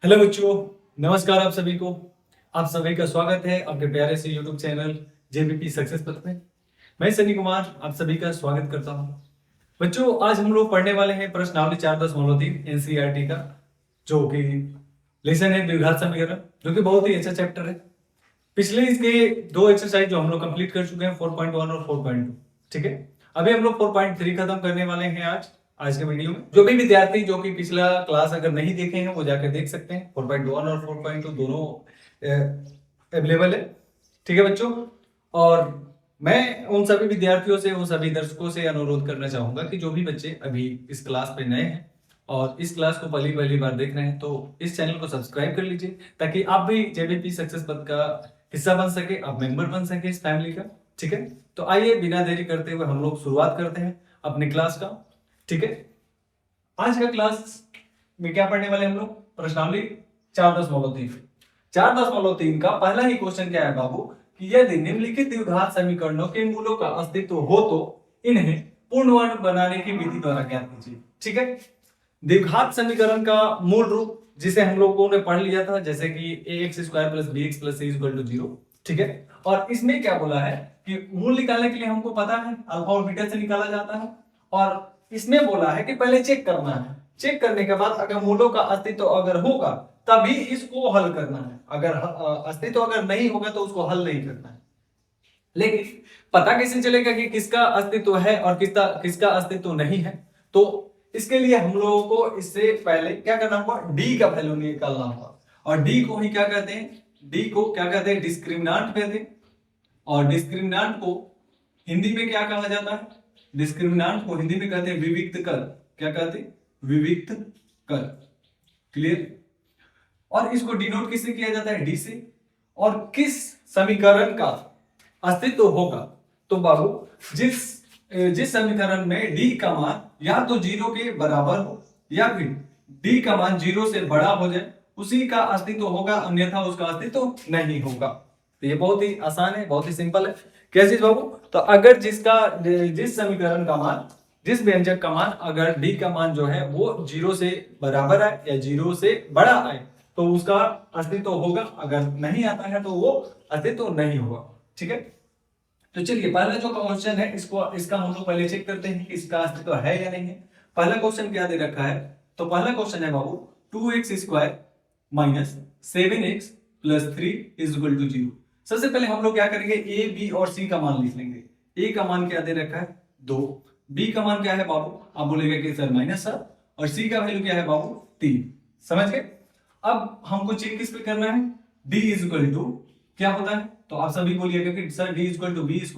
Hello बच्चों, नमस्कार आप सभी को। आप सभी का स्वागत है आपके प्यारे से यूट्यूब चैनल जेबीपी सक्सेस पथ में। मैं सनी कुमार आप सभी का स्वागत करता हूं। बच्चों, आज हम लोग पढ़ने वाले हैं प्रश्नावली 4.3 एनसीईआरटी का, जो कि लेसन है द्विघात समीकरण, जो कि बहुत ही अच्छा चैप्टर है। पिछले इसके दो एक्सरसाइज जो हम लोग कंप्लीट कर चुके हैं 4.1 और 4.2। ठीक है, अभी हम लोग 4.3 खत्म करने वाले हैं आज के वीडियो में। जो भी विद्यार्थी जो कि पिछला क्लास अगर नहीं देखे हैं वो जाकर देख सकते हैं। 4.1 और 4.2 दोनों अवेलेबल है। ठीक है बच्चों, और मैं उन सभी विद्यार्थियों से, उन सभी दर्शकों से अनुरोध करना चाहूंगा कि जो भी बच्चे अभी इस क्लास पे नए हैं और इस क्लास को पहली पहली बार देख रहे हैं, तो इस चैनल को सब्सक्राइब कर लीजिए, ताकि आप भी जेबीपी सक्सेस पथ का हिस्सा बन सके, आप मेंबर बन सके इस फैमिली का। ठीक है, तो आइए बिना देरी करते हुए हम लोग शुरुआत करते हैं अपनी क्लास का। ठीक है, आज का क्लास में क्या पढ़ने वाले हम लोग? प्रश्नावली 4.3। 4.3 का पहला ही क्वेश्चन क्या है बाबू, कि यदि निम्नलिखित द्विघात समीकरणों के मूलों का अस्तित्व हो तो इन्हें पूर्ण वर्ग बनाने की विधि द्वारा ज्ञात कीजिए। ठीक है, द्विघात समीकरण का मूल रूप जिसे हम लोगों ने पढ़ लिया था, जैसे कि ax² + bx + c = 0। ठीक है, और इसमें क्या बोला है कि मूल निकालने के लिए हमको पता है अल्फा और बीटा से निकाला जाता है, और इसमें बोला है कि पहले चेक करना है। चेक करने के बाद अगर मूलों का अस्तित्व अगर होगा तभी इसको हल करना है, अगर अस्तित्व अगर नहीं होगा तो उसको हल नहीं करना है। लेकिन पता कैसे चलेगा कि किसका अस्तित्व है और किसका किसका अस्तित्व नहीं है? तो इसके लिए हम लोगों को इससे पहले क्या करना होगा, डी का वैल्यू निकालना होगा। और डी को ही क्या कहते हैं? डी को क्या कहते हैं? डिस्क्रिमिनांट कहते हैं। और डिस्क्रिमिनांट को हिंदी में क्या कहा जाता है? डिस्क्रिमिनांट को हिंदी में कहते हैं विविक्त कर। क्या कहते हैं? विविक्त कर। क्लियर? और इसको डिनोट किससे किया जाता है? डी से। और किस समीकरण का अस्तित्व होगा? तो बाबू, जिस जिस समीकरण में डी का मान या तो 0 के बराबर हो या फिर डी का मान 0 से बड़ा हो जाए, उसी का अस्तित्व होगा, अन्यथा उसका अस्तित्व नहीं होगा। तो ये बहुत ही आसान है, बहुत ही सिंपल है। क्या चीज बाबू? तो अगर जिस समीकरण का मान, जिस व्यंजक का मान, अगर डी का मान जो है वो 0 से बराबर आए या 0 से बड़ा आए तो उसका अस्तित्व होगा, अगर नहीं आता है तो वो अस्तित्व नहीं होगा। ठीक है, तो चलिए पहला जो क्वेश्चन है इसका हम लोग पहले चेक करते हैं कि इसका अस्तित्व है या नहीं है। पहला क्वेश्चन क्या दे रखा है? तो पहला क्वेश्चन है बाबू 2x² - 7x + 3 = 0। सबसे पहले हम लोग क्या करेंगे, a, b और c का मान लिख लेंगे। a का मान क्या दे रखा है? 2। b का मान क्या है बाबू? आप बोलेंगे कि सर -7। और c का वैल्यू क्या है बाबू? 3। समझ गए? अब हमको चेक किस पे करना है? d = क्या होता है? तो आप सभी बोलिएगा कि सर d = b² -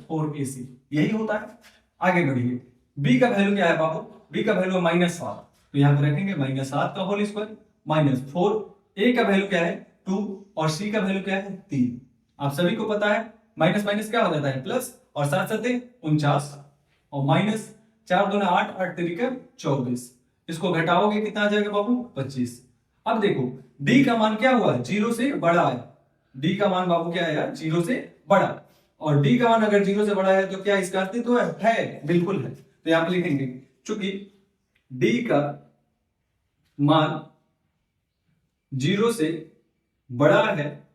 4ac, यही होता है। आगे बढ़िए, b का वैल्यू क्या है बाबू? b का वैल्यू -7, तो यहां पे रखेंगे -7 का होल स्क्वायर -4। a का वैल्यू क्या है? 2 और c का वैल्यू क्या है? 3। आप सभी को पता है माइनस माइनस क्या हो जाता है? प्लस, और साथ साथ 49 और माइनस 4 दूना 8, 8 तिरिका 24। इसको घटाओगे कितना आ जाएगा बाबू? 25। अब देखो d का मान क्या हुआ? 0 से बड़ा है। डी का मान बाबू क्या है यार? 0 से बड़ा। और डी का मान अगर 0 से बड़ा है तो क्या इसका अस्तित्व है? बिल्कुल है। तो यहां पर लिखेंगे चूंकि डी का मान 0 से बड़ा है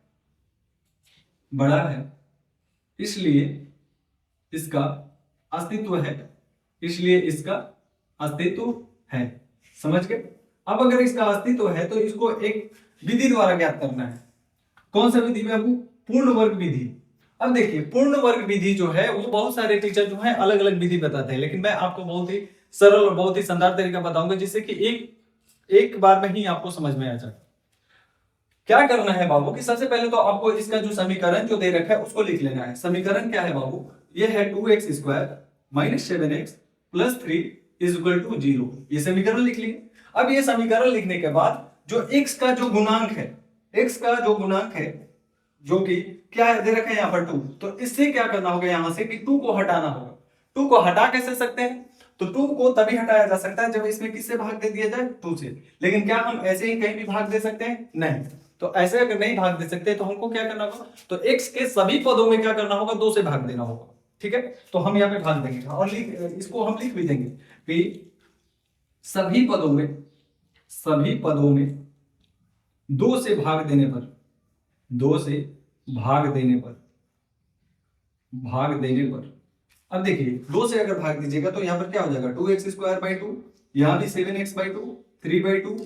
इसलिए इसका अस्तित्व है, इसलिए इसका अस्तित्व है। समझ गए? अब अगर इसका अस्तित्व है तो इसको एक विधि द्वारा ज्ञात करना है। कौन सा विधि में आपको? पूर्ण वर्ग विधि। अब देखिए, पूर्ण वर्ग विधि जो है वो बहुत सारे टीचर जो है अलग अलग विधि बताते हैं, लेकिन मैं आपको बहुत ही सरल और बहुत ही शानदार तरीका बताऊंगा जिससे कि एक बार में ही आपको समझ में आ जाए। क्या करना है बाबू कि सबसे पहले तो आपको इसका जो समीकरण जो दे रखा है उसको लिख लेना है। समीकरण क्या है बाबू? ये है 2x² - 7x + 3 = 0। ये समीकरण लिख लिए। अब ये समीकरण लिखने के बाद जो x का जो गुणांक है, x का जो गुणांक है जो कि क्या है दे रखा है यहाँ पर 2, तो इससे क्या करना होगा यहां से कि 2 को हटाना होगा। 2 को हटा कैसे सकते हैं? तो 2 को तभी हटाया जा सकता है जब इसमें किससे भाग दे दिया जाए? 2 से। लेकिन क्या हम ऐसे ही कहीं भी भाग दे सकते हैं? नहीं। तो ऐसे अगर नहीं भाग दे सकते तो हमको क्या करना होगा? तो x के सभी पदों में क्या करना होगा? 2 से भाग देना होगा। ठीक है, तो हम यहाँ पे भाग देंगे और इसको हम लिख भी देंगे कि सभी पदों में 2 से भाग देने पर, 2 से भाग देने पर, भाग देने पर, अब देखिए 2 से अगर भाग दीजिएगा तो यहाँ पर क्या हो जाएगा 2x²/2, यहाँ भी 7x/2, 3/2,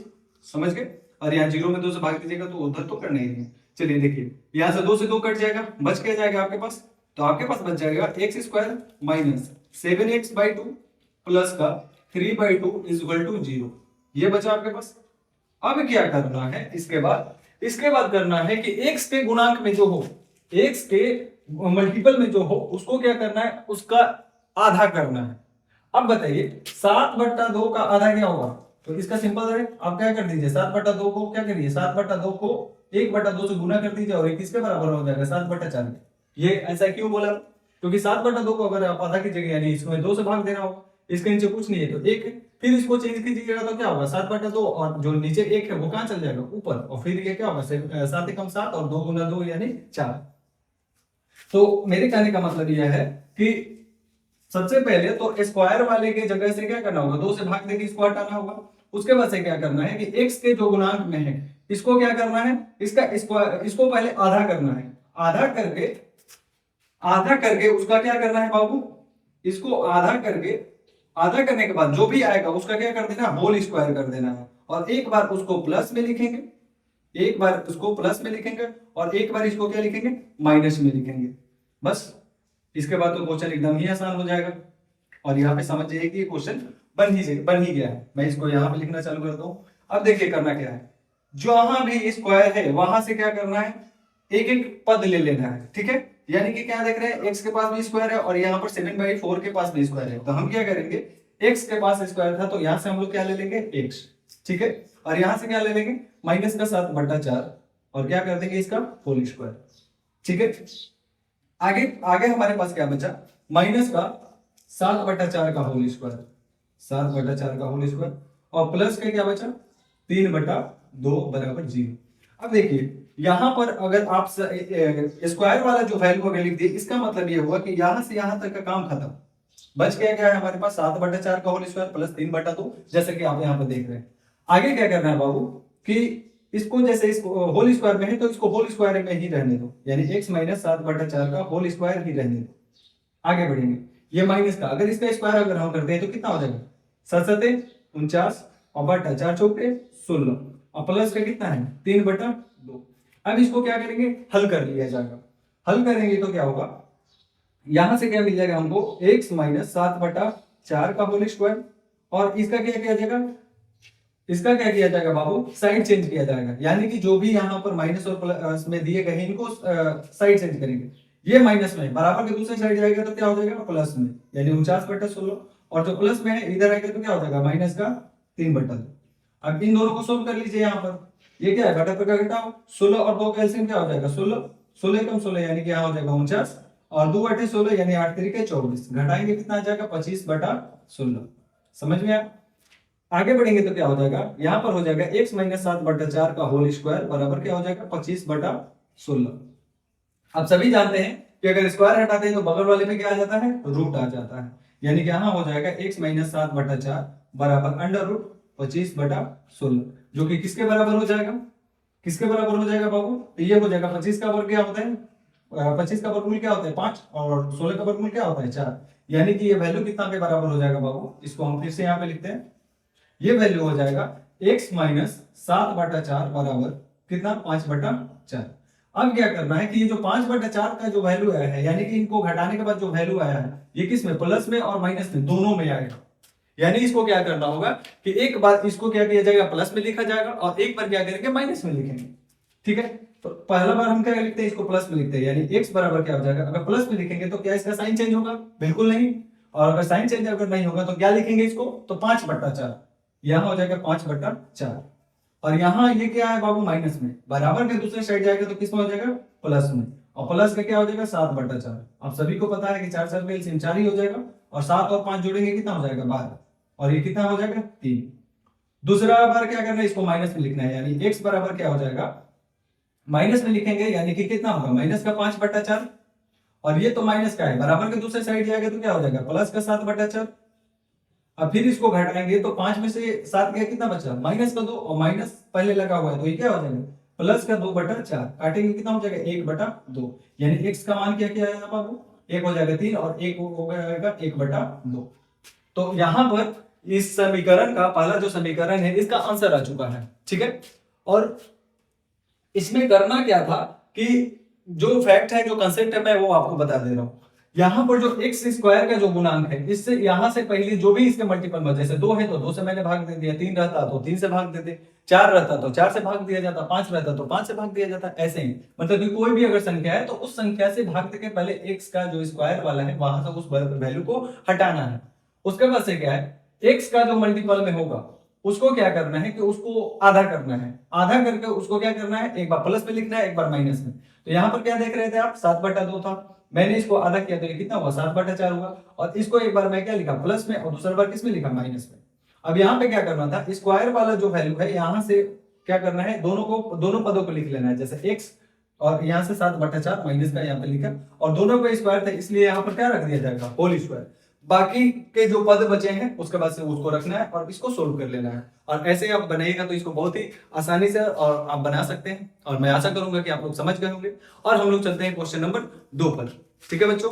समझ गए। और यहाँ 0 में 2 से भाग दीजिएगा तो उधर तो करना ही है। चलिए देखिए यहाँ से 2 से 2 कट जाएगा, बच क्या जाएगा आपके पास, तो आपके पास बच जाएगा x² माइनस 7x/2 प्लस का 3/2 इज इक्वल टू 0। ये बचा आपके पास। अब क्या करना है इसके बाद करना है कि x के गुणांक में जो हो, x के मल्टीपल में जो हो उसको क्या करना है, उसका आधा करना है। अब बताइए 7/2 का आधा क्या होगा, तो इसका सिंपल है, आप क्या कर दीजिए 7/2 को क्या करिए 7/2 को 1/2 से गुना कर दीजिए और ये किसके बराबर हो जाएगा 7/4। ये ऐसा क्यों बोला, क्योंकि 7/2 को अगर आप आधा कीजिएगा यानी इसमें 2 से भाग देना होगा, इसके नीचे कुछ नहीं है तो 1 है, फिर इसको चेंज कीजिएगा तो क्या होगा 7/2 और जो नीचे 1 है वो कहां चल जाएगा ऊपर, और फिर ये क्या होगा 7 एकम 7 और 2 गुना 2 यानी 4। तो मेरे कहने का मतलब यह है कि सबसे पहले तो स्क्वायर वाले के जगह से क्या करना होगा 2 से भाग देके इसको हटाना होगा। उसके बाद से क्या करना है कि x के जो गुणांक में है इसको क्या करना है, इसको पहले आधा करना है, आधा करके उसका क्या करना है बाबू, इसको आधा करने के बाद जो भी आएगा उसका क्या कर देना होल स्क्वायर कर देना है, और एक बार उसको प्लस में लिखेंगे, एक बार उसको प्लस में लिखेंगे और एक बार इसको क्या लिखेंगे माइनस में लिखेंगे। बस इसके बाद तो क्वेश्चन एकदम ही आसान हो जाएगा। और यहाँ पे समझ जाइए कि क्वेश्चन बन ही गया है। मैं इसको यहाँ पे लिखना चालू करता हूँ। अब देखिए करना क्या है, जहां भी स्क्वायर है वहां से क्या करना है एक एक पद ले लेना है, ठीक है। यानी कि क्या देख रहे हैं x के पास भी स्क्वायर है और यहाँ पर 7/4 के पास भी स्क्वायर है, तो हम क्या करेंगे x के पास स्क्वायर था तो यहाँ से हम लोग क्या ले लेंगे x, ठीक है। और यहाँ से क्या ले लेंगे माइनस का 7/4 और क्या कर देंगे इसका होल स्क्वायर, ठीक है। आगे आगे हमारे पास क्या बचा माइनस का 7/4 का होल स्क्वायर, 7/4 का होल स्क्वायर और प्लस का क्या बचा 3/2 बराबर 0। अब देखिए यहां पर अगर आप स्क्वायर वाला जो वैल्यू अगर लिख दिए इसका मतलब ये हुआ कि यहां से यहां तक का काम खत्म। बच क्या है हमारे पास 7/4 का होल स्क्वायर प्लस 3/2, जैसे कि आप यहाँ पर देख रहे हैं। आगे क्या करना है बाबू कि इसको जैसे इसको होल स्क्वायर में है तो इसको होल स्क्वायर में ही रहने दो, यानी x माइनस 7/4 का होल स्क्वायर ही रहने दो। आगे बढ़ेंगे, ये माइनस का अगर इसका स्क्वायर अगर हम करते हैं तो कितना हो जाएगा 7 49 और बटा 4 चौके 16 और प्लस का कितना है 3/2। अब इसको क्या करेंगे हल कर लिया जाएगा। हल करेंगे तो क्या होगा, यहां से क्या मिल जाएगा हमको x माइनस 7/4 का होल स्क्वायर और इसका क्या किया जाएगा, इसका क्या किया जाएगा बाबू साइड चेंज किया जाएगा, यानी कि जो भी यहाँ पर माइनस और प्लस में दिए गए इनको साइड चेंज करेंगे। ये माइनस में बराबर के दूसरे साइड जाएगा तो क्या हो जाएगा प्लस में, यानी 49/16 और जो प्लस में है इधर आएगा तो क्या हो जाएगा माइनस का 3/2। अब इन दोनों को सोल्व कर लीजिए। यहाँ पर ये क्या है घटा पर का घटाओ 16 और 2 का एलसीएम क्या हो जाएगा 16, 16 एकम 16 यानी कि यहाँ हो जाएगा 49 और 2/16 यानी 8 3 के 24, घटाएंगे कितना आ जाएगा 25/16। समझ में आया। आगे बढ़ेंगे तो क्या हो जाएगा यहाँ पर हो जाएगा x माइनस 7/4 का होल स्क्वायर बराबर क्या हो जाएगा 25/16। आप सभी जानते हैं कि अगर स्क्वायर हटाते हैं तो बगल वाले में क्या आ जाता है रूट आ जाता है, यानी कि यहाँ हो जाएगा x माइनस 7/4 बराबर अंडर रूट 25/16, जो कि किसके बराबर हो जाएगा, किसके बराबर हो जाएगा बाबू, तो ये हो जाएगा 25 का वर्ग क्या होता है 25 का वर्गमूल क्या होता है 5 और 16 का वर्गमूल क्या होता है 4, यानी कि ये वैल्यू कितना के बराबर हो जाएगा बाबू, इसको हम फिर से यहाँ पे लिखते हैं। ये वैल्यू हो जाएगा x माइनस 7/4 बराबर कितना 5/4। अब क्या करना है कि ये जो 5/4 का जो वैल्यू आया है, यानी कि इनको घटाने के बाद जो वैल्यू आया है ये किस में प्लस में और माइनस में दोनों में आएगा। यानी इसको क्या करना होगा कि एक बार इसको क्या किया जाएगा प्लस में लिखा जाएगा और एक बार क्या करेंगे माइनस में लिखेंगे, ठीक है। तो पहला बार हम क्या लिखते हैं इसको प्लस में लिखते हैं, यानी x बराबर क्या हो जाएगा, अगर प्लस में लिखेंगे तो क्या इसका साइन चेंज होगा, बिल्कुल नहीं। और अगर साइन चेंज अगर नहीं होगा तो क्या लिखेंगे इसको, तो 5/4, यहाँ हो जाएगा 5/4 और यहाँ ये क्या है बाबू माइनस में, बराबर के दूसरे साइड जाएगा तो किसमें हो जाएगा प्लस में, और प्लस का क्या हो जाएगा 7/4। आप सभी को पता है कि 4 4 का एलसीएम 4 ही हो जाएगा और 7 और 5 जोड़ेंगे कितना हो जाएगा 12 और ये कितना हो जाएगा 3। दूसरा बार क्या करना है इसको माइनस में लिखना है, यानी x बराबर क्या हो जाएगा माइनस में लिखेंगे, यानी कि कितना होगा माइनस का 5/4 और ये तो माइनस का है बराबर के दूसरे साइड जाएगा तो क्या हो जाएगा प्लस का 7/4 अब फिर इसको घटाएंगे तो 5 में से 7 गया, कितना बचा, माइनस का 2, और माइनस पहले लगा हुआ है तो ये क्या हो जाएगा, प्लस का 2/4, काटेंगे कितना हो जाएगा, 1/2, यानी x का मान क्या क्या है बाबू, 1 हो जाएगा 3 और 1 हो जाएगा 1/2। तो यहाँ पर इस समीकरण का पहला जो समीकरण है इसका आंसर आ चुका है, ठीक है। और इसमें करना क्या था कि जो फैक्ट है, जो कंसेप्ट है, मैं वो आपको बता दे रहा हूं। यहाँ पर जो एक्स स्क्वायर का जो गुणांक है, इससे यहां से पहले जो भी इसके मल्टीपल में, जैसे 2 है तो 2 से मैंने भाग दे दिया, 3 रहता तो 3 से भाग देते, 4 रहता तो 4 से भाग दिया जाता, 5 रहता तो 5 से भाग दिया जाता, ऐसे ही। मतलब कि कोई भी अगर संख्या है तो उस संख्या से भाग के पहले एक्स का जो स्क्वायर वाला है वहां से उस वैल्यू को हटाना है। उसके बाद से क्या है, एक्स का जो मल्टीपल में होगा उसको क्या करना है कि उसको आधा करना है, आधा करके उसको क्या करना है, एक बार प्लस में लिखना है, एक बार माइनस में। तो यहाँ पर क्या देख रहे थे आप, 7/2 था, मैंने इसको आधा किया तो ये कितना हुआ, 7/4 हुआ। और इसको एक बार मैं क्या लिखा, प्लस में, और दूसरा बार किस में लिखा, माइनस में। अब यहाँ पे क्या करना था, स्क्वायर वाला जो वैल्यू है यहाँ से क्या करना है, दोनों पदों को लिख लेना है, जैसे एक्स और यहाँ से 7/4 माइनस का यहाँ पे लिखा, और दोनों को स्क्वायर था इसलिए यहाँ पर क्या रख दिया जाएगा, होल स्क्वायर। बाकी के जो पद बचे हैं उसके बाद से उसको रखना है और इसको सोल्व कर लेना है। और ऐसे आप बनाइएगा तो इसको बहुत ही आसानी से और आप बना सकते हैं, और मैं आशा करूंगा कि आप लोग समझ गए होंगे। और हम लोग चलते हैं क्वेश्चन नंबर 2 पर, ठीक है बच्चों।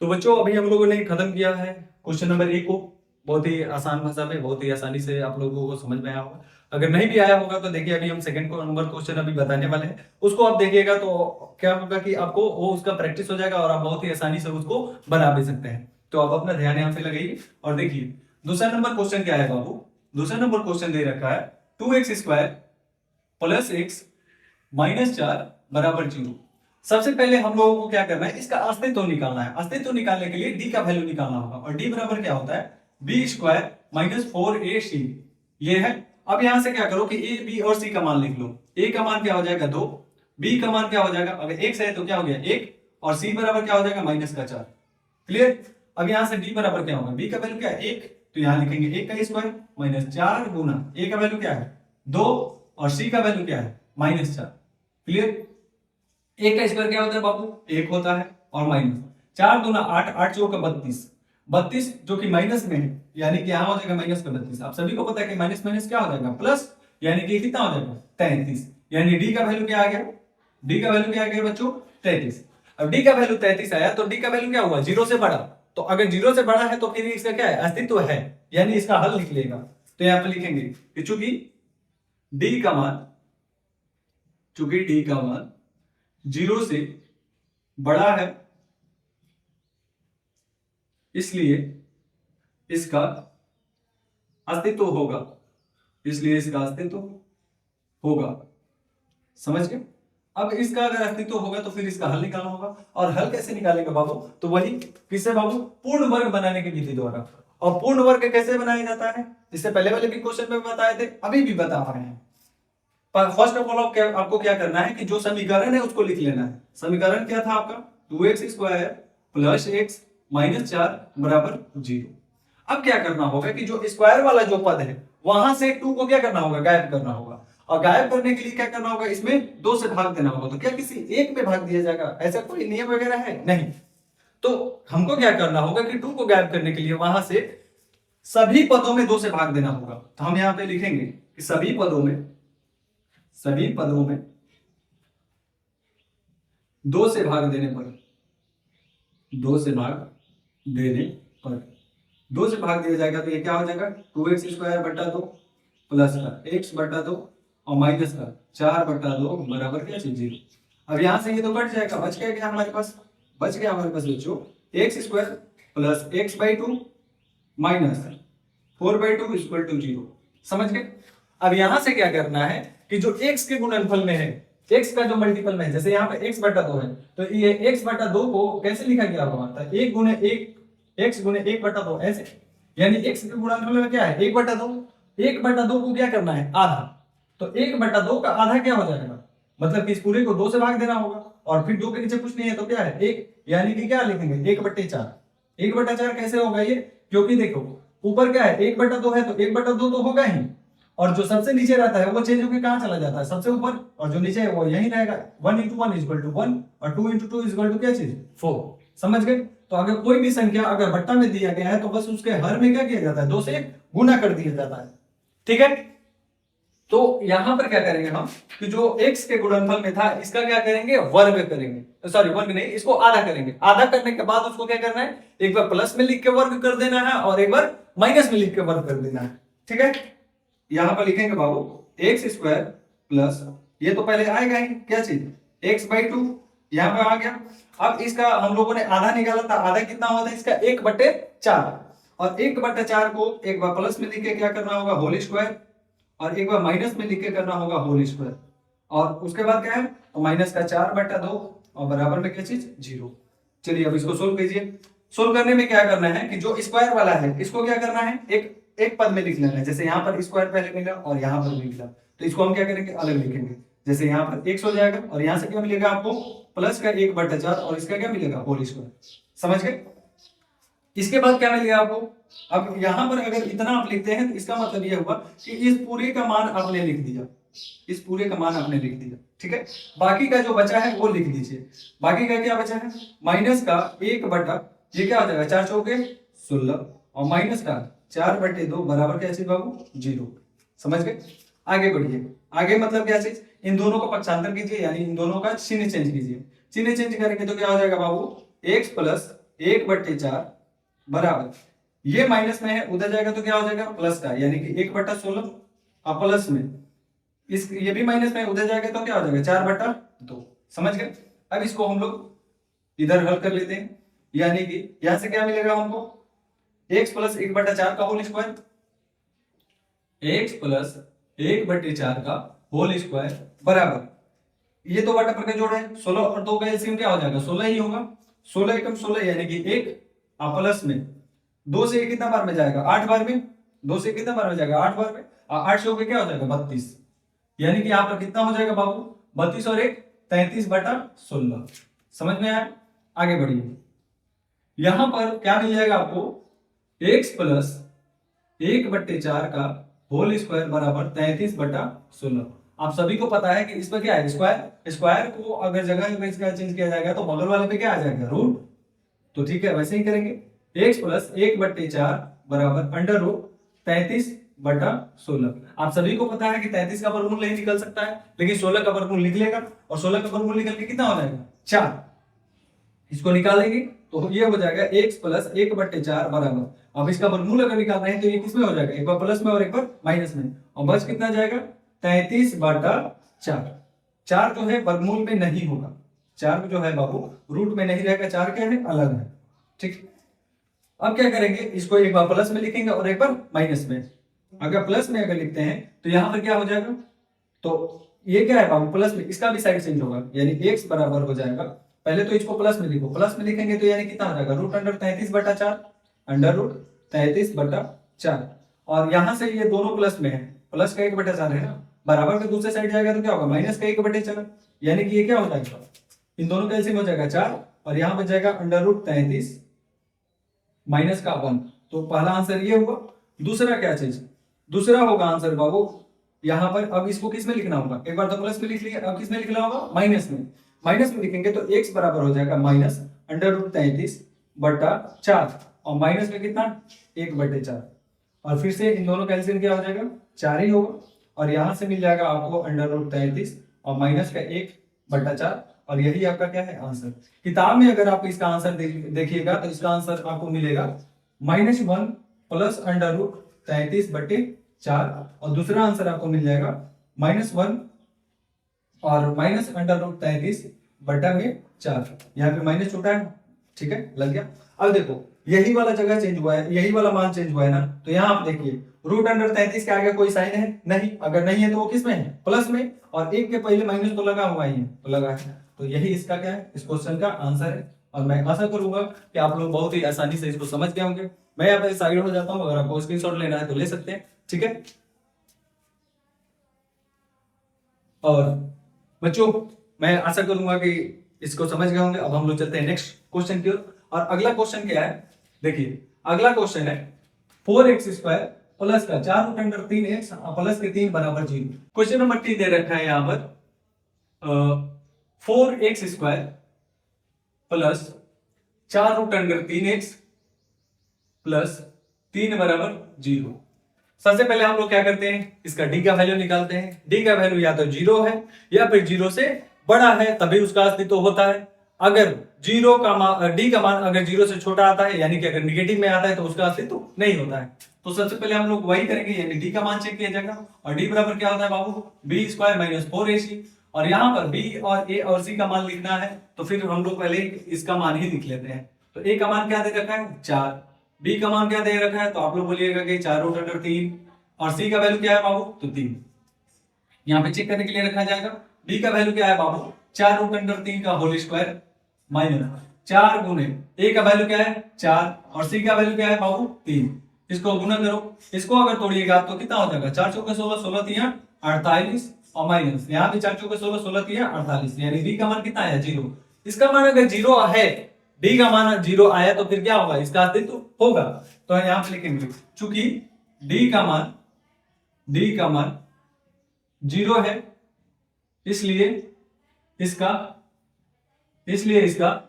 तो बच्चों अभी हम लोगों ने खत्म किया है क्वेश्चन नंबर 1 को, बहुत ही आसान भाषा में, बहुत ही आसानी से आप लोगों को समझ में आया होगा। अगर नहीं भी आया होगा तो देखिए अभी हम सेकंड नंबर क्वेश्चन अभी बताने वाले हैं, उसको आप देखिएगा तो क्या होगा कि आपको वो उसका प्रैक्टिस हो जाएगा और आप बहुत ही आसानी से उसको बना भी सकते हैं। तो आप अपना ध्यान यहाँ पे लगाइए और देखिए दूसरा नंबर क्वेश्चन क्या है बाबू। दूसरा नंबर क्वेश्चन दे रखा है 2x² + x - 4 = 0। सबसे पहले हम लोगों को क्या करना है, इसका अस्तित्व निकालना है। अस्तित्व निकालने के लिए डी का वैल्यू निकालना होगा, और डी बराबर क्या होता है, b² - 4ac, ये है। अब यहां से क्या करो कि ए, बी और सी का मान लिख लो। ए का मान क्या हो जाएगा 2, बी का मान क्या हो जाएगा, अगर x है तो क्या हो गया 1, और सी बराबर क्या हो जाएगा -4। क्लियर। अब यहां से डी बराबर क्या होगा, बी का वैल्यू क्या है 1, तो यहां लिखेंगे 1 का स्क्वायर -4 गुना ए का वैल्यू क्या है 2, और सी का वैल्यू क्या है -4। क्लियर। 1 का स्क्वायर क्या होता है बाबू, 1 होता है, और -4 दूना 8, 8 चौका 32, 32 जो कि माइनस में है, यानी कि यहां हो जाएगा -32। आप सभी को पता है कि माइनस माइनस क्या हो जाएगा प्लस, यानी कि कितना हो जाएगा 33। यानी डी का वैल्यू क्या आ गया, डी का वैल्यू क्या आ गया बच्चों 33। अब डी का वैल्यू 33 आया तो डी का वैल्यू क्या हुआ, 0 से बड़ा। तो अगर 0 से बड़ा है तो फिर इसका क्या है, अस्तित्व है, यानी इसका हल लिख लेगा। तो यहां पे लिखेंगे कि चूंकि डी का मान 0 से बड़ा है इसलिए इसका अस्तित्व होगा, समझ गए। अब इसका अगर अस्तित्व होगा तो फिर इसका हल निकालना होगा, और हल कैसे निकालेंगे बाबू, तो वही किससे बाबू, पूर्ण वर्ग बनाने की विधि द्वारा। और पूर्ण वर्ग कैसे बनाया जाता है, इससे पहले वाले भी क्वेश्चन में बताए थे, अभी भी बता रहे हैं। फर्स्ट ऑफ ऑल आपको क्या करना है कि जो समीकरण है उसको लिख लेना है। समीकरण क्या था आपका, 2x² + x - 4 = 0। अब क्या करना होगा कि जो स्क्वायर वाला जो पद है वहां से 2 को क्या करना होगा, गायब करना होगा। और गायब करने के लिए क्या करना होगा, इसमें 2 से भाग देना होगा। तो क्या किसी एक में भाग दिया जाएगा, ऐसा कोई नियम वगैरह है नहीं। तो हमको क्या करना होगा कि 2 को गायब करने के लिए वहां से सभी पदों में 2 से भाग देना होगा। तो हम यहां पे लिखेंगे कि सभी पदों में 2 से भाग देने पर 2 से भाग दिया जाएगा तो ये क्या हो जाएगा, 2x² + 2 प्लस का x/2 और माइनस का 4/2 बराबर क्या चीज 0। अब यहां से ये तो कट जाएगा, बच गया हमारे पास बच्चों x² + x/2 माइनस 4/2 = 0। समझ गए। अब यहां से क्या करना है कि जो x के गुणनफल में है, x का जो मल्टीपल में है, जैसे यहाँ पे x/2 है तो ये x/2 को कैसे लिखा गया होगा, 1 गुने 1 x गुने 1/2 ऐसे। यानी x के गुणनफल में क्या है 1/2, 1/2 को क्या करना है आधा। तो 1/2 का आधा क्या हो जाएगा, मतलब कि इस पूरे को 2 से भाग देना होगा, और फिर 2 के नीचे कुछ नहीं है तो क्या है 1, यानी कि क्या लिखेंगे 1/4। 1/4 कैसे होगा ये, क्योंकि देखो ऊपर क्या है 1/2 है तो 1/2 तो होगा ही, और जो सबसे नीचे रहता है वो चेंज होकर कहाँ चला जाता है, सबसे ऊपर, और जो नीचे है वो यही रहेगा। 1 × 1 = 1 और 2 × 2 = क्या चीज, 4। समझ गए। तो अगर कोई भी संख्या अगर बट्टा में दिया गया है तो बस उसके हर में क्या किया जाता है, 2 से गुना कर दिया जाता है। ठीक है, तो यहां पर क्या करेंगे हम कि जो x के गुणनफल में था इसका क्या करेंगे, वर्ग करेंगे, सॉरी वर्ग नहीं, इसको आधा करेंगे। आधा करने के बाद उसको क्या करना है, एक बार प्लस में लिख के वर्ग कर देना है और एक बार माइनस में लिख के वर्ग कर देना है। ठीक है, यहां पर लिखेंगे बाबू x² प्लस, ये तो पहले आएगा ही क्या चीज, x/2, यहां पे आ गया। अब इसका हम लोगों ने आधा निकाला था, आधा कितना हुआ था इसका, 1/4, और 1/4 को एक बार प्लस में लिख के क्या करना होगा, होल स्क्वायर, और एक बार माइनस में लिख के करना होगा होल स्क्वायर, और उसके बाद क्या है, तो माइनस का 4/2 और बराबर में क्या चीज, 0। चलिए अब इसको सोल्व कीजिए। सोल्व करने में क्या करना है कि जो स्क्वायर वाला है इसको क्या करना है, एक पद में लिख लेना है। जैसे यहाँ पर स्क्वायर पहले मिला और यहाँ पर मिला, तो इसको हम क्या करेंगे, अलग लिखेंगे। जैसे यहाँ पर x हो जाएगा और यहाँ से क्या मिलेगा आपको, प्लस का 1/4 और इसका क्या मिलेगा, होल स्क्वायर। समझ गए। इसके बाद क्या मिलेगा आपको, अब यहां पर अगर इतना आप लिखते हैं तो इसका मतलब यह हुआ कि इस पूरे का मान आपने लिख दिया, इस पूरे का मान आपने लिख दिया। ठीक है, बाकी का जो बचा है वो लिख दीजिए। बाकी का क्या बचा है, माइनस का 1/, ये क्या हो जाएगा, 4 चौके 16, और माइनस का 4/2 बराबर क्या चीज बाबू, 0। समझ गए। आगे बढ़िए, आगे मतलब क्या चीज, इन दोनों को पक्षांतर कीजिए, यानी इन दोनों का चिन्ह चेंज कीजिए। चिन्ह चेंज करेंगे तो क्या हो जाएगा बाबू, x + 1/4 बराबर, ये माइनस में है उधर जाएगा तो क्या हो जाएगा, प्लस का, यानी कि 1/16, और प्लस में इस, ये भी माइनस में उधर जाएगा तो क्या हो जाएगा, 4/2। समझ गए। अब इसको हम लोग इधर हल कर लेते हैं, यानी कि यहां से क्या मिलेगा हमको, x + 1/4 का होल स्क्वायर, x + 1/4 का होल स्क्वायर बराबर, ये दो बटा पर का जोड़ है, 16 और 2 का एलसीएम क्या हो जाएगा, 16 ही होगा। 16 एकम 16 यानी कि 1, प्लस में 2 से कितना बार में जाएगा, 8 बार में, 2 से कितना बार में जाएगा, 8 बार में, और 8 से क्या हो जाएगा, 32, यानी कि यहाँ पर कितना हो जाएगा बाबू, 32 और 1 33/16। समझ में आया। आगे बढ़िए, यहां पर क्या मिल जाएगा आपको, x + 1/4 का होल स्क्वायर बराबर 33/16। आप सभी को पता है कि इस पर क्या है, स्क्वायर, स्क्वायर को अगर जगह में इसका चेंज किया जाएगा तो बगल वाले पे क्या आ जाएगा, रूट। तो ठीक है, वैसे ही करेंगे, x + 1/4 बराबर √33/16। आप सभी को पता है कि 33 का वर्गमूल नहीं निकल सकता है, लेकिन 16 का वर्गमूल निकल लेगा, और 16 का वर्गमूल निकल के कितना हो जाएगा, 4। इसको निकालेंगे तो ये हो जाएगा x + 1/4 बराबर, अब इसका वर्गमूल अगर निकालना है तो ये किसमें हो जाएगा, एक बार प्लस में और एक बार माइनस में, और बस कितना जाएगा, 33/4। 4 जो है वर्गमूल में नहीं होगा, 4 जो है बाबू रूट में नहीं रहेगा, 4 क्या है, अलग है। ठीक, अब क्या करेंगे, इसको एक बार प्लस में लिखेंगे और एक बार माइनस में। अगर प्लस में अगर लिखते हैं तो यहां पर क्या हो जाएगा, तो ये क्या है बाबू, प्लस में, इसका भी साइड चेंज होगा, यानी x बराबर हो जाएगा, पहले तो इसको प्लस में लिखो, प्लस में लिखेंगे तो यानी कितना हो जाएगा, √33/4, और यहां से ये दोनों प्लस में है, प्लस का 1/4 है ना, बराबर के दूसरे साइड जाएगा तो क्या होगा, माइनस का 1/4, यानी कि ये क्या हो जाएगा, इन दोनों का एलसीएम हो जाएगा 4, और यहां पर जाएगा √33 माइनस का 1। तो पहला आंसर ये होगा। दूसरा क्या चीज, दूसरा होगा आंसर बाबू, यहां पर अब इसको किस में लिखना होगा, एक बार तो प्लस में लिख लिया, अब किस में लिखना होगा, माइनस में। माइनस में लिखेंगे तो x बराबर हो जाएगा -√33/4, और माइनस में कितना, 1/4, और फिर से इन दोनों का एलसीएम क्या हो जाएगा, 4 ही होगा, और यहां से मिल जाएगा आपको √33 और माइनस का 1/4, और यही आपका क्या है, आंसर। किताब में अगर आप इसका आंसर देखिएगा तो इसका आंसर आपको मिलेगा -1 + √33/4, और दूसरा आंसर आपको मिल जाएगा -1 और -√33/4। यहाँ पे माइनस छोटा है, ठीक है, लग गया। अब देखो यही वाला जगह चेंज हुआ है, यही वाला मान चेंज हुआ है ना, तो यहाँ आप देखिए √33 के आगे कोई साइन है नहीं, अगर नहीं है तो वो किस में है, प्लस में, और 1 के पहले माइनस तो लगा हुआ ही है, तो लगा है, तो यही इसका क्या है, इस क्वेश्चन का आंसर है। और मैं आशा करूंगा कि आप लोग बहुत ही आसानी से इसको समझ गए होंगे। मैं यहाँ पे साइड हो जाता हूँ, अगर आपको स्क्रीनशॉट लेना है तो ले सकते हैं, ठीक है। और बच्चों मैं आशा करूंगा कि इसको समझ गए होंगे। अब हम लोग चलते हैं नेक्स्ट क्वेश्चन की ओर, और अगला क्वेश्चन क्या है, देखिए अगला क्वेश्चन है 4x² प्लस का 4√3x प्लस के 3 बराबर 0। क्वेश्चन नंबर 3 दे रखा है यहाँ पर 4x² प्लस 4√3x प्लस 3 बराबर 0। सबसे पहले हम लोग क्या करते हैं, इसका डी का वैल्यू निकालते हैं। डी का वैल्यू या तो 0 है या फिर 0 से बड़ा है, तभी उसका अस्तित्व होता है। अगर जीरो का मान, डी का मान अगर 0 से छोटा आता है, यानी कि अगर निगेटिव में आता है, तो उसका अस्तित्व नहीं होता है। तो सबसे पहले हम लोग वही करेंगे, यानी डी का मान चेक किया जाएगा। और डी बराबर क्या होता है बाबू, b² - 4ac। और यहाँ पर बी और ए और सी का मान लिखना है, तो फिर हम लोग पहले इसका मान ही लिख लेते हैं। तो ए का मान क्या दे रखा है 4, बी का मान क्या दे रखा है, तो आप लोग बोलिएगा कि 4√3, और सी का वैल्यू क्या है बाबू, तो 3। यहाँ पे चेक करने के लिए रखा जाएगा। बी का वैल्यू क्या है बाबू, 4√3 का होल स्क्वायर माइनस 4 गुने ए का वैल्यू क्या है 4, और सी का वैल्यू क्या है बाबू 3। इसको गुना करो, इसको अगर तोड़िएगा तो कितना हो जाएगा, 4 चौके 16, 16 तिया 48, और माइनस यहाँ भी 4 चौके 16, 16 तिया 48, यानी डी का मान कितना आया 0। इसका मान अगर 0 है, डी का मान 0 आया, तो फिर क्या होगा, इसका अस्तित्व होगा। तो यहाँ पे लिखेंगे चूंकि डी का मान 0 है, इसलिए इसका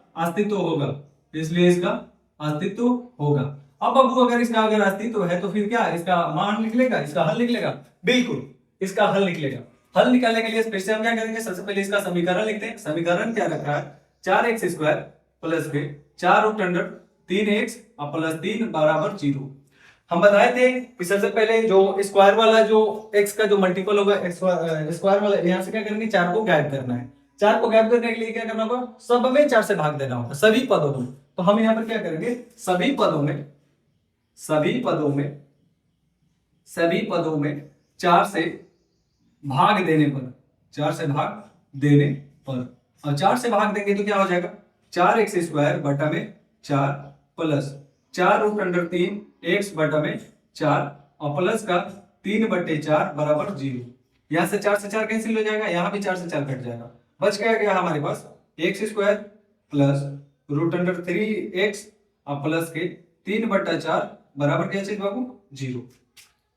अस्तित्व होगा। अब बाबू अगर इसका अगर अस्तित्व है, तो फिर क्या इसका मान लिख लेगा, इसका हल लिख लेगा, बिल्कुल इसका हल निकलेगा। हल निकालने के लिए फिर से हम क्या करेंगे, सबसे पहले इसका समीकरण लिखते हैं। समीकरण क्या रख रहा है, 4x² प्लस के 4√3x प्लस 3 बराबर 0। हम बताए थे कि सबसे पहले जो स्क्वायर वाला जो x का जो मल्टीपल होगा, स्क्वायर वाला यहाँ से क्या करेंगे, 4 को गायब करना है। 4 को गायब करने के लिए क्या करना होगा, सब में 4 से भाग देना होगा, सभी पदों में। तो हम यहाँ पर क्या करेंगे, सभी पदों में 4 से भाग देने पर, 4 से भाग देने पर, और 4 से भाग देंगे तो क्या हो जाएगा, 4x² बटा में 4 प्लस 4√3x बटा में 4 और प्लस का 3/4 बराबर 0। यहां से 4 से 4 कैंसिल हो जाएगा, यहां भी 4 से 4 कट जाएगा। बच गया हमारे पास x² प्लस √3x और प्लस के 3/4 बराबर क्या चीज बाबू 0।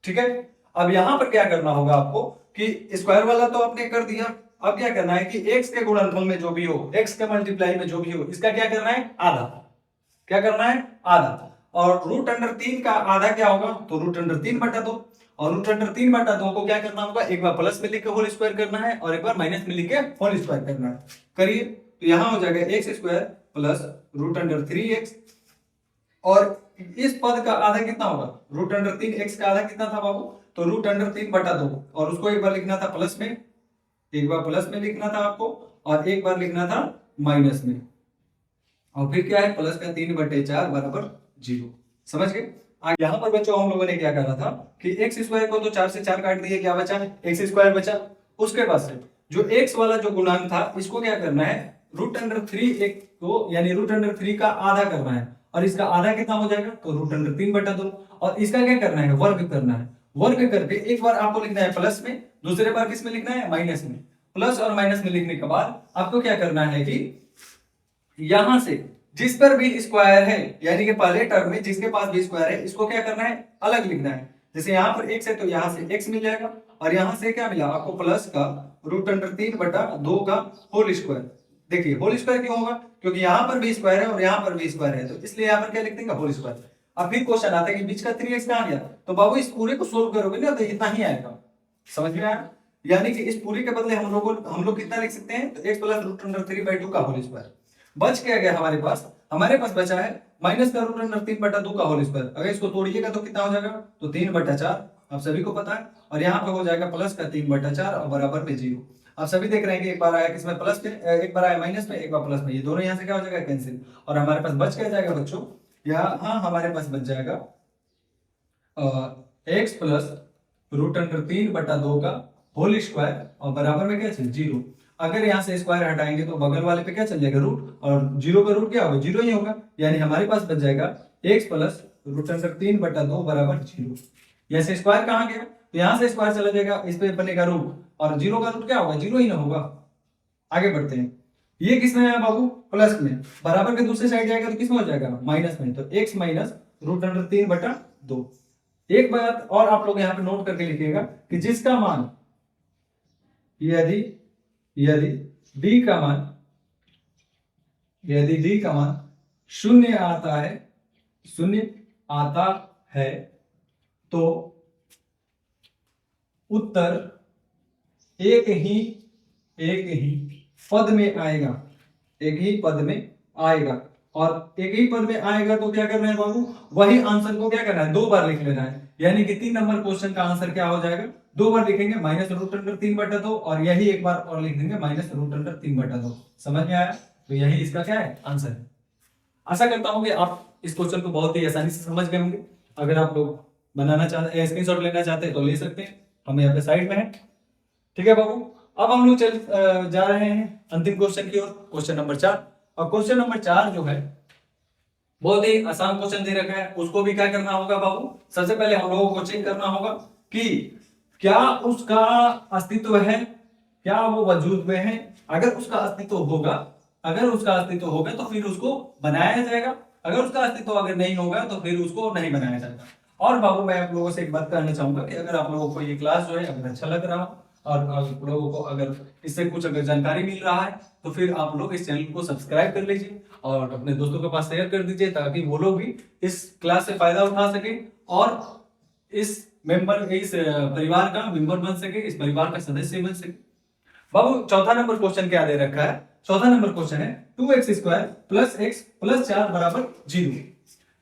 ठीक है, अब यहां पर क्या करना होगा आपको कि स्क्वायर वाला तो आपने कर दिया, अब क्या करना है कि x के गुणनफल में जो भी हो, x के मल्टीप्लाई में जो भी हो, इसका क्या करना है, आधा। क्या करना है, आधा। और √3 का आधा क्या होगा, तो √3/2, और √3/2 को क्या करना होगा, एक बार प्लस में लिख के होल स्क्वायर करना है और एक बार माइनस में लिख के होल स्क्वायर करना है। करिए, तो यहां हो जाएगा x² प्लस √3x, और इस पद का आधा कितना होगा, √3x का आधा कितना था बाबू, तो √3/2, और उसको एक बार लिखना था प्लस में, एक बार प्लस में लिखना था आपको, और एक बार लिखना था माइनस में, और फिर क्या है, प्लस का 3/4 बराबर 0। समझ गए। यहाँ पर बच्चों हम लोगों ने क्या करा था कि x² को तो 4 से 4 काट दिए, क्या बचा, x² बचा। उसके बाद से जो x वाला जो गुणांक था, इसको क्या करना है, √3 को, यानी √3 का आधा करना है, और इसका आधा कितना हो जाएगा, तो √3/2, और इसका क्या करना है, वर्ग करना है। वर्ग करके एक बार आपको लिखना है प्लस में, दूसरे बार किस में लिखना है, माइनस में। प्लस और माइनस में लिखने के बाद आपको क्या करना है कि यहां से जिस पर भी स्क्वायर है, यानी कि पहले टर्म में जिसके पास भी स्क्वायर है, इसको क्या करना है, अलग लिखना है। जैसे यहाँ पर x है, तो यहाँ से x मिल जाएगा, और यहाँ से क्या मिला आपको, प्लस का √3/2 का होल स्क्वायर। देखिए होल स्क्वायर क्यों होगा, क्योंकि यहाँ पर भी स्क्वायर है और यहाँ पर भी स्क्वायर है, तो इसलिए यहाँ पर क्या लिख देंगे, होल स्क्वायर। अब फिर क्वेश्चन आता है कि बीच का 3x कहाँ गया, तो बाबू इस पूरे को सोल्व करोगे ना, तो इतना ही आएगा। समझ में आया, यानी कि इस पूरे के बदले हम लोग कितना लिख सकते हैं, तो x प्लस √3/2 का होल स्क्वायर। बच क्या गया हमारे पास बचा है माइनस का √3/2 का होल स्क्वायर। अगर इसको तोड़िएगा तो कितना हो जाएगा, तो 3/4, आप सभी को पता है, और यहाँ पे हो जाएगा प्लस का 3/4 और बराबर में 0। आप सभी देख रहे हैं कि एक बार आया किसमें, प्लस में, एक बार आया माइनस में, एक बार प्लस में, ये दोनों यहाँ से क्या हो जाएगा, कैंसिल। और हमारे पास बच क्या जाएगा बच्चों, यहाँ हमारे पास बच जाएगा x प्लस √3/2 का होल स्क्वायर और बराबर में क्या चीज 0। अगर यहाँ से स्क्वायर हटाएंगे तो बगल वाले पे क्या चल जाएगा, रूट, और 0 का रूट क्या होगा, 0 ही होगा, यानी हमारे पास बच जाएगा x प्लस √3/2 बराबर 0। यहाँ से स्क्वायर कहाँ गया, तो यहाँ से स्क्वायर चला जाएगा, इस पे बनेगा रूट, और 0 का रूट क्या होगा, 0 ही ना होगा। आगे बढ़ते हैं, ये किसमें है बाबू, प्लस में, बराबर के दूसरे साइड जाएगा तो किसमें हो जाएगा, माइनस में, तो x माइनस √3/2। एक बात और आप लोग यहाँ पे नोट करके लिखिएगा कि जिसका मान यदि यदि डी का मान यदि डी का मान शून्य आता है तो उत्तर एक ही पद में आएगा, एक ही पद में आएगा। और एक ही पद में आएगा तो क्या करना है बाबू, वही आंसर को क्या करना है, 2 बार लिख लेना है। यानी कि 3 नंबर क्वेश्चन का आंसर क्या हो जाएगा, 2 बार लिखेंगे -√3/2 और यही एक बार और लिख देंगे -√3/2। समझ में आया? तो यही इसका क्या है, आंसर है। आशा करता हूं कि आप इस क्वेश्चन को बहुत ही आसानी से समझ गए होंगे। अगर आप लोग बनाना चाहते हैं, स्क्रीनशॉट लेना चाहते हैं तो ले सकते हैं, हम यहाँ पे साइड में है। ठीक है बाबू, अब हम लोग जा रहे हैं अंतिम क्वेश्चन की ओर, क्वेश्चन नंबर 4। और क्वेश्चन नंबर 4 जो है बहुत ही आसान क्वेश्चन दे रखा है। उसको भी क्या करना होगा बाबू, सबसे पहले हम लोगों को चेक करना होगा कि क्या उसका अस्तित्व है, क्या वो वजूद में है। अगर उसका अस्तित्व होगा तो फिर उसको बनाया जाएगा, अगर उसका अस्तित्व अगर नहीं होगा तो फिर उसको नहीं बनाया जाएगा। और बाबू मैं आप लोगों से एक बात कहना चाहूंगा कि अगर आप लोगों को ये क्लास जो है अगर अच्छा लग रहा हो और आप लोगों को अगर इससे कुछ अगर जानकारी मिल रहा है तो फिर आप लोग इस चैनल को सब्सक्राइब कर लीजिए और अपने दोस्तों के पास शेयर कर दीजिए, ताकि वो लोग भी इस क्लास से फायदा उठा सके और इस परिवार का मेंबर बन सके, इस परिवार का सदस्य बन सके। बाबू चौथा नंबर क्वेश्चन क्या दे रखा है, चौथा नंबर क्वेश्चन है 2x² + x + 4 = 0।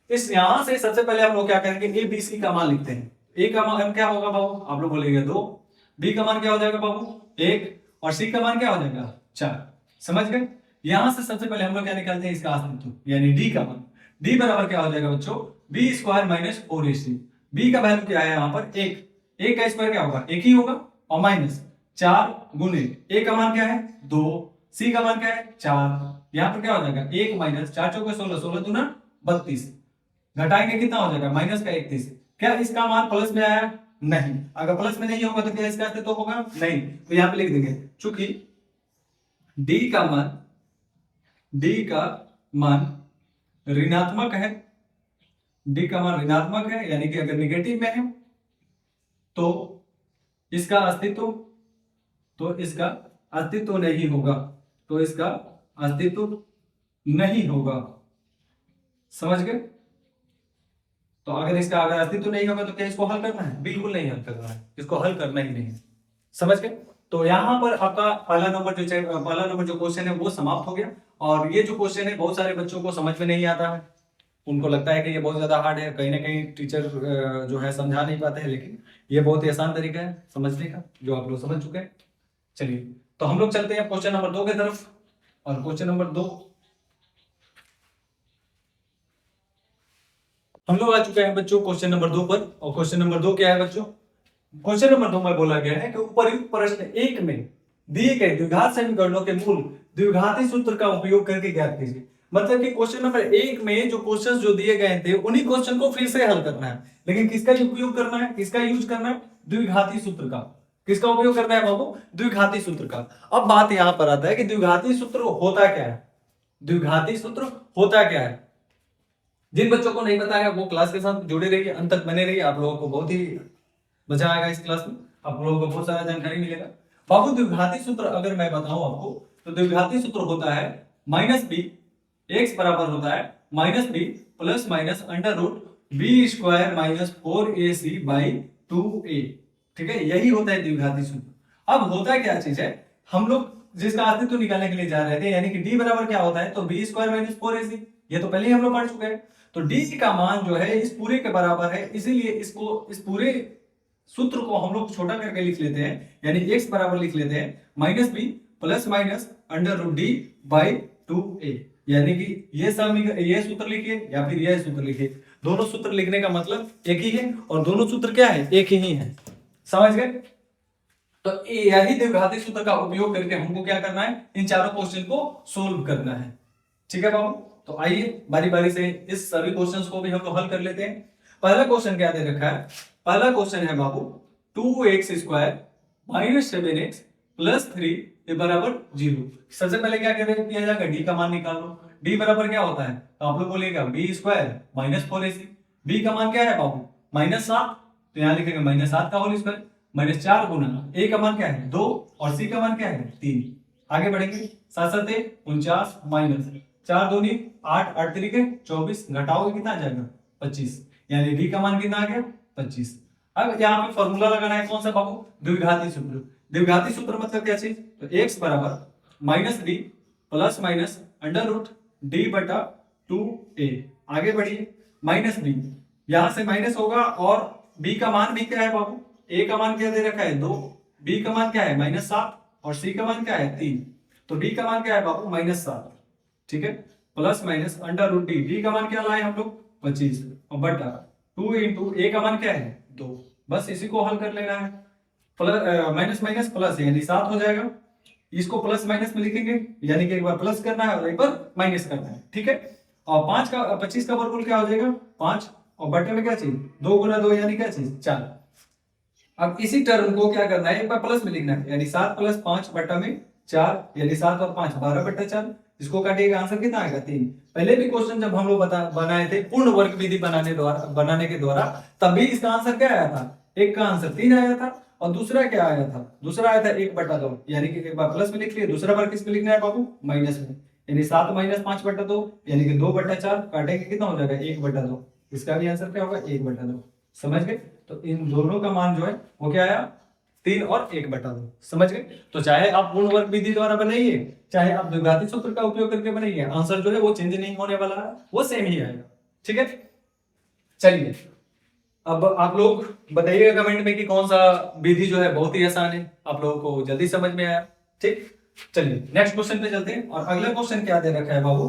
इस यहां से सबसे पहले हम लोग क्या करेंगे, ए बी सी का मान लिखते हैं। ए का मान क्या होगा बाबू, आप लोग बोलेंगे 2, बी का मान क्या हो जाएगा बाबू 1 और सी का मान क्या हो जाएगा 4। समझ गए? यहां से सबसे पहले हम लोग क्या निकालते हैं, इसका अस्तित्व यानी डी का मान। डी बराबर क्या हो जाएगा बच्चों, b² - 4ac। b का वैल्यू क्या है यहाँ पर 1, 1 का स्क्वायर क्या होगा 1 ही होगा और माइनस 4 गुने a का मान क्या है 2, c का मान क्या है 4। यहाँ पर क्या हो जाएगा 1 - 4 × 4 = 16, 16 दूना 32, घटाएंगे कितना हो जाएगा -31। क्या इसका मान प्लस में आया? नहीं। अगर प्लस में नहीं होगा तो क्या इसका अस्तित्व होगा? नहीं। तो यहाँ पे लिख देंगे चूंकि d का मान ऋणात्मक है, d का मान ऋणात्मक है यानी कि अगर निगेटिव में है तो इसका अस्तित्व नहीं होगा। समझ गए? तो अगर इसका अस्तित्व नहीं होगा तो क्या इसको हल करना है? बिल्कुल नहीं हल करना है, इसको हल करना ही नहीं है। समझ गए? तो यहाँ पर आपका पहला नंबर जो क्वेश्चन है वो समाप्त हो गया। और ये जो क्वेश्चन है बहुत सारे बच्चों को समझ में नहीं आता है, उनको लगता है कि ये बहुत ज्यादा हार्ड है, कहीं ना कहीं टीचर जो है समझा नहीं पाते हैं, लेकिन ये बहुत ही आसान तरीका है समझने का, जो आप लोग समझ चुके हैं। चलिए तो हम लोग चलते हैं क्वेश्चन नंबर 2 की तरफ। और क्वेश्चन नंबर 2 हम लोग आ चुके हैं बच्चों क्वेश्चन नंबर 2 पर। और क्वेश्चन नंबर 2 क्या है बच्चों, क्वेश्चन नंबर 2 में बोला गया है कि उपर्युक्त प्रश्न 1 में दिए गए द्विघात समीकरणों के मूल द्विघाती सूत्र का उपयोग करके ज्ञात कीजिए। मतलब कि क्वेश्चन नंबर 1 में जो क्वेश्चंस जो दिए गए थे उन्हीं क्वेश्चन को फिर से हल करना है, लेकिन किसका उपयोग करना है, किसका यूज करना है, द्विघाती सूत्र का। किसका उपयोग करना है बाबू, द्विघाती सूत्र का। अब बात यहां पर आता है कि द्विघाती सूत्र होता क्या है, द्विघाती सूत्र होता क्या है। जिन बच्चों को नहीं पता है वो क्लास के साथ जुड़े रहिए, अंत तक बने रहिए, आप लोगों को बहुत ही मजा आएगा इस क्लास में, आप लोगों को बहुत सारा जानकारी मिलेगा। बाबू द्विघाती सूत्र अगर मैं बताऊं आपको तो द्विघाती सूत्र होता है -b, x बराबर होता है -b + √b² - 4ac/2a। ठीक है, यही होता है द्विघाती सूत्र। अब होता क्या चीज है, हम लोग जिसका अस्तित्व निकालने के लिए जा रहे थे, यानी कि d बराबर क्या होता है तो b² - 4ac, ये तो पहले ही हम लोग पढ़ चुके हैं। तो d का मान जो है इस पूरे के बराबर है, इसीलिए इसको इस पूरे सूत्र को हम लोग छोटा करके लिख लेते हैं, यानी x बराबर लिख लेते हैं -b + √d/2a। यानी कि ये सूत्र लिखिए या फिर यह सूत्र लिखिए, दोनों सूत्र लिखने का मतलब एक ही है और दोनों सूत्र क्या है, एक ही है। समझ गए? तो यही द्विघाती सूत्र का उपयोग करके हमको क्या करना है, इन चारों क्वेश्चन को सोल्व करना है। ठीक है बाबू, तो आइए बारी बारी से इस सभी क्वेश्चंस को भी हम लोग हल कर लेते हैं। पहला क्वेश्चन क्या दे रखा है, पहला क्वेश्चन है बाबू 2x² - 7x + 3 = 0। सबसे पहले क्या किया जाएगा, d का मान निकाल लो। d बराबर क्या होता है तो आप लोग बोलिएगा b² - 4ac। b का मान क्या है बाबू -7, तो यहाँ लिखेंगे -7 का होल स्क्वायर, -4 गुना ए का मान क्या है 2 और सी का मान क्या है 3। आगे बढ़ेंगे, 7 7 49 माइनस 4 दूनी 8 8 तरीके 24, घटाओगे कितना आ जाएगा 25, यानी डी का मान कितना आ गया 25। अब यहाँ पे फॉर्मूला लगाना है कौन सा बाबू, द्विघाती सूत्र। द्विघाती सूत्र मतलब क्या चीज, तो x बराबर -b plus minus under root D बटा 2a। आगे बढ़िए, -b यहां से माइनस होगा और b का मान भी क्या है बाबू, a का मान क्या दे रखा है 2, b का मान क्या है -7 और c का मान क्या है 3, तो d का मान क्या है बाबू -7, ठीक है, plus minus under root D का मान क्या लाए हम लोग 25 और बटा 2 इंटू ए का मान क्या है 2। बस इसी को हल कर लेना है, प्लस माइनस माइनस प्लस यानी 7 हो जाएगा, इसको प्लस माइनस में लिखेंगे यानी कि एक बार प्लस करना है और एक बार माइनस करना है, ठीक है। और 25 का वर्गमूल क्या हो जाएगा 5 और बटे में क्या चीज 2 गुना 2 यानी क्या चीज 4। अब इसी टर्म को क्या करना है एक बार प्लस में लिखना है, यानी 7 + 5 बटा में 4 यानी 7 और 5 12/4। इसको काटिएगा आंसर कितना आएगा 3। पहले भी क्वेश्चन जब हम लोग बनाए थे पूर्ण वर्ग विधि बनाने के द्वारा, तब भी इसका आंसर क्या आया था, एक का आंसर 3 आया था और दूसरा क्या आया था, दूसरा आया था 1/2, यानी कि एक बार प्लस में लिख लिया, दूसरा बार किस में लिखना है बाबू माइनस में, यानी 7 - 5/2 यानी कि 2/4, काटेंगे कितना हो जाएगा 1/2। इसका भी आंसर क्या होगा 1/2। समझ गए, तो इन दोनों का मान जो है वो क्या आया 3 और 1/2। समझ गए, तो चाहे आप पूर्ण वर्ग विधि द्वारा बनाइए चाहे आप द्विघाती सूत्र का उपयोग करके बनाइए, आंसर जो है वो चेंज नहीं होने वाला है, वो सेम ही आएगा, ठीक है। चलिए अब आप लोग बताइएगा कमेंट में कि कौन सा विधि जो है बहुत ही आसान है, आप लोगों को जल्दी समझ में आया, ठीक। चलिए नेक्स्ट क्वेश्चन पे चलते हैं, और अगला क्वेश्चन क्या दे रखा है बाबू,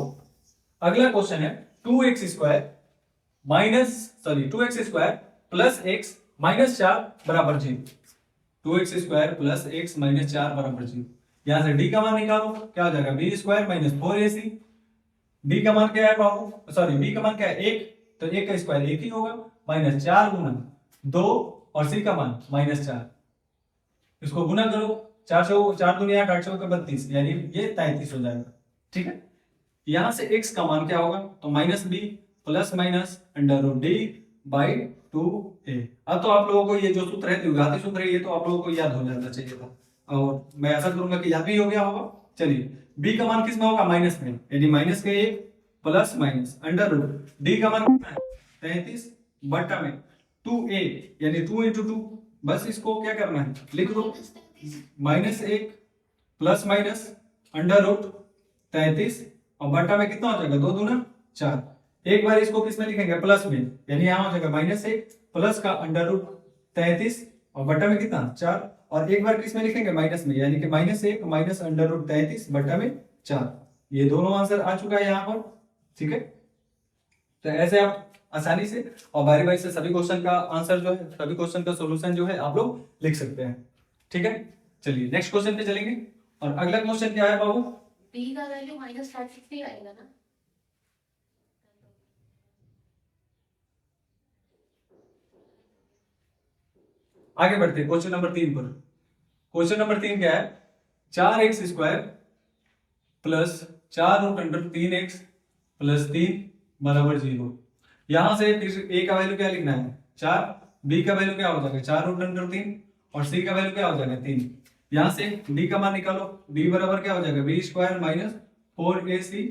अगला क्वेश्चन है 2x square plus x minus 4 बराबर 0। 2x square plus x minus 4 बराबर 0। यहां से d का मान निकालो, क्या हो जाएगा b square minus 4ac। d का मान क्या है बाबू, सॉरी b का मान क्या है 1, तो 1 का स्क्वायर 1 ही होगा, माइनस 4 गुना 2 और c का मान -4। इसको गुना करो, 4 दुनिया 8 8 32 यानी ये 33 हो जाएगा, ठीक है। यहां से x का मान क्या होगा, तो -b plus minus under root D by 2a। अब तो आप लोगों को ये जो सूत्र है द्विघाती सूत्र है, ये तो आप लोगों को याद हो जाना चाहिए था, और मैं ऐसा करूंगा कि याद भी हो गया होगा। चलिए b का मान किस में होगा माइनस में, यानी माइनस के 1 plus minus under root D का मान कितना है 33 बटा में 2a यानी 2 × 2। बस इसको क्या करना है लिख दो, -1 प्लस माइनस अंडर रूट 33 और बटा में कितना हो जाएगा 2 दूना 4। एक बार इसको किस में लिखेंगे प्लस में, यानी यहां हो जाएगा -1 प्लस का अंडर रूट 33 और बटा में कितना 4, और एक बार किस में लिखेंगे माइनस में, यानी कि -1 माइनस अंडर रूट 33 बटा में 4। ये दोनों आंसर आ चुका है यहाँ पर, ठीक है। तो ऐसे आप आसानी से और बारी बारी से सभी क्वेश्चन का आंसर जो है, सभी क्वेश्चन का सॉल्यूशन जो है आप लोग लिख सकते हैं, ठीक है। चलिए नेक्स्ट क्वेश्चन पे चलेंगे, और अगला क्वेश्चन क्या है बाबू, b का वैल्यू -550 आएगा ना। आगे बढ़ते हैं क्वेश्चन नंबर 3 पर। क्वेश्चन नंबर 3 क्या है, 4x square plus 4 root under 3x plus 3 बराबर 0। यहां से फिर a का वैल्यू क्या लिखना है 4, b का वैल्यू क्या हो जाएगा 4 रूट अंडर 3 और c का वैल्यू क्या हो जाएगा 3। यहां से d का मान निकालो, d बराबर क्या हो जाएगा b square minus 4ac।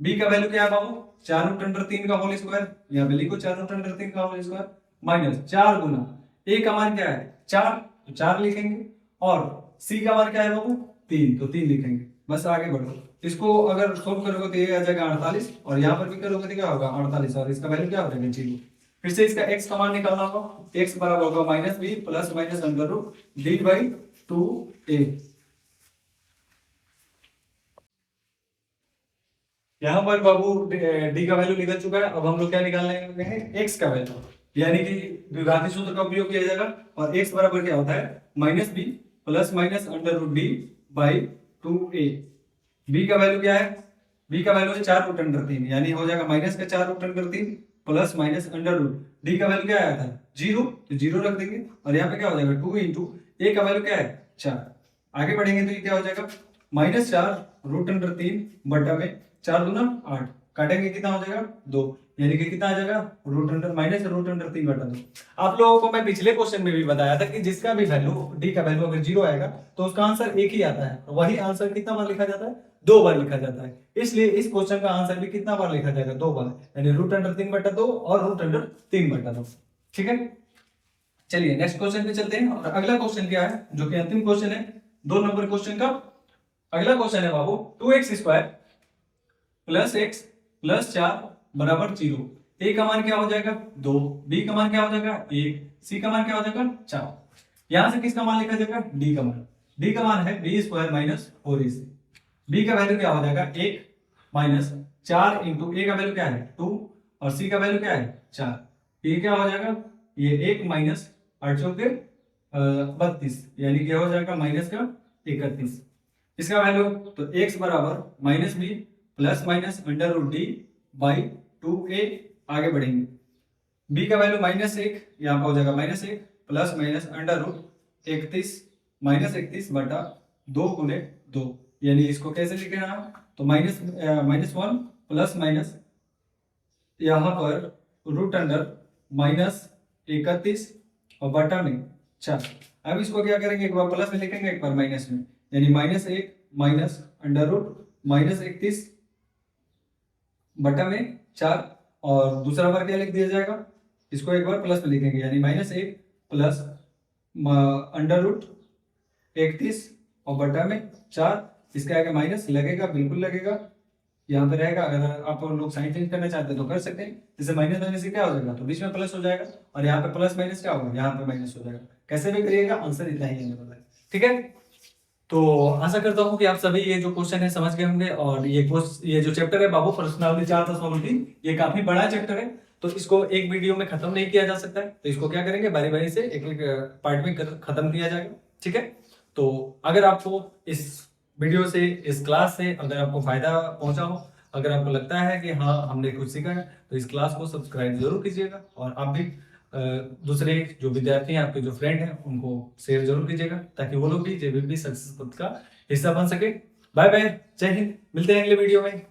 b का वैल्यू क्या है बाबू 4 रूट अंडर 3 का होल स्क्वायर, यहां पे लिखो 4 रूट अंडर 3 का होल स्क्वायर माइनस 4 गुना a का मान क्या है 4, तो 4 लिखेंगे, और c का मान क्या है बाबू 3, तो 3 लिखेंगे। बस आगे बढ़ो, इसको अगर सोल्व करोगे तो ये आ जाएगा 48, और यहाँ पर भी करोगे तो क्या होगा 48, और इसका वैल्यू क्या हो जाएगा 0। फिर से इसका x का मान निकालना होगा, x बराबर होगा -b plus minus under root D by 2a। यहाँ पर बाबू d का वैल्यू निकल चुका है, अब हम लोग क्या निकालने हैं x का वैल्यू, यानी कि द्विघाती सूत्र का उपयोग किया जाएगा, और x बराबर क्या होता है -b plus minus under root D by 2a। b का वैल्यू क्या है, b का वैल्यू है 4 रूट अंडर 3, यानी हो जाएगा माइनस का 4 root under 3 plus minus under root D का वैल्यू क्या आया था 0, तो 0 रख देंगे, और यहाँ पे क्या हो जाएगा 2 इंटू a का वैल्यू क्या है 4। आगे बढ़ेंगे तो ये क्या हो जाएगा -4 रूट अंडर 3 बटा में 4 दूना 8, काटेंगे कितना हो जाएगा 2, यानी कि कितना आ जाएगा root under minus root under 3/2। आप लोगों को मैं पिछले क्वेश्चन में भी बताया था कि जिसका भी वैल्यू डी का वैल्यू अगर 0 आएगा तो उसका आंसर एक ही आता है, वही आंसर कितना बार लिखा जाता है 2 बार लिखा जाता है। इसलिए इस क्वेश्चन का आंसर भी कितना बार लिखा जाएगा 2 बार, यानी रूट अंडर 3/2 और रूट अंडर 3/2। ठीक है, चलिए नेक्स्ट क्वेश्चन पे चलते हैं। और अगला क्वेश्चन क्या है जो कि अंतिम क्वेश्चन है 2 नंबर क्वेश्चन का। अगला क्वेश्चन है बाबू 2x² प्लस x प्लस 4 बराबर 0। a का मान क्या हो जाएगा 2, b का मान क्या हो जाएगा 1, c का मान क्या हो जाएगा 4। यहां से किसका मान लिखा जाएगा d का मान। d का मान है b² माइनस 4ac। b का वैल्यू क्या हो जाएगा 1 माइनस 4 इंटू a का वैल्यू क्या है 2 और c का वैल्यू क्या है 4। ये क्या हो जाएगा ये 1 माइनस 8 के 32, यानी क्या हो जाएगा माइनस का 31। इसका वैल्यू तो x बराबर minus B plus minus under root D by 2a। आगे बढ़ेंगे b का वैल्यू माइनस 1 यहाँ पर हो जाएगा minus 1 plus minus under root 31 minus 31 बटा 2 गुने 2, यानी इसको कैसे लिखे हैं तो -1 प्लस माइनस यहाँ पर रूट अंडर माइनस 31 और बटा में 4। अब इसको क्या करेंगे एक बार प्लस में लिखेंगे एक बार माइनस में, यानी -1 माइनस अंडर रूट -31 बटा में 4 और दूसरा बार क्या लिख दिया जाएगा इसको एक बार प्लस में लिखेंगे, यानी -1 प्लस अंडर रूट 31 और बटा में 4। इसका आगे माइनस लगेगा, बिल्कुल लगेगा, यहाँ पे रहेगा। अगर आप लोग साइन चेंज करना चाहते हैं तो कर सकते हैं, जैसे माइनस होने से क्या हो जाएगा तो बीच में प्लस हो जाएगा और यहाँ पे प्लस माइनस क्या होगा यहाँ पे माइनस हो जाएगा। कैसे भी करिएगा आंसर इतना ही आने वाला है। ठीक है, तो आशा करता हूँ कि आप सभी ये जो क्वेश्चन है समझ गए होंगे। और ये जो चैप्टर है बाबू पर्सनालिटी चार्ट ऑफ सॉलिड, ये काफी बड़ा चैप्टर है, तो इसको एक वीडियो में खत्म नहीं किया जा सकता है। तो इसको क्या करेंगे बारी बारी से एक एक पार्ट में खत्म किया जाएगा। ठीक है, तो अगर आपको इस वीडियो से इस क्लास से अगर आपको फायदा पहुंचा हो, अगर आपको लगता है कि हाँ हमने कुछ सीखा है, तो इस क्लास को सब्सक्राइब जरूर कीजिएगा और आप भी दूसरे जो विद्यार्थी हैं आपके जो फ्रेंड हैं उनको शेयर जरूर कीजिएगा, ताकि वो लोग भी जेबीपी सक्सेस पथ का हिस्सा बन सके। बाय बाय, जय हिंद, मिलते हैं अगले वीडियो में।